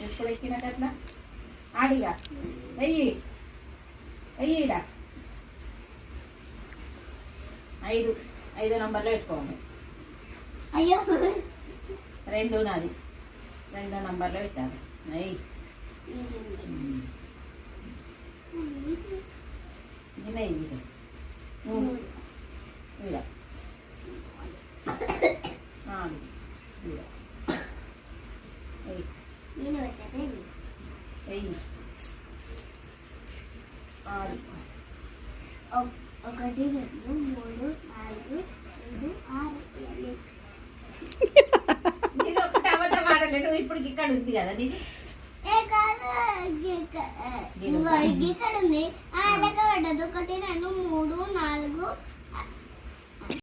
ఎప్పుడు ఎక్కినట్టు అట్లా ఆడిగా వెయ్యి వెయ్యిడా 5 నంబర్లో పెట్టుకోండి. అయ్యో 2 నాది 2 నంబర్లో పెట్టాలి. అయ్యి ఒకటి 2 3 4 5 6 ఇది ఒకటి అబద్ధం ఆడలే. నువ్వు ఇప్పుడు ఇక్కడ ఉంది కదా నీది ఇక్కడ ఉంది. లెక్క పడ్డది 1 2 3 4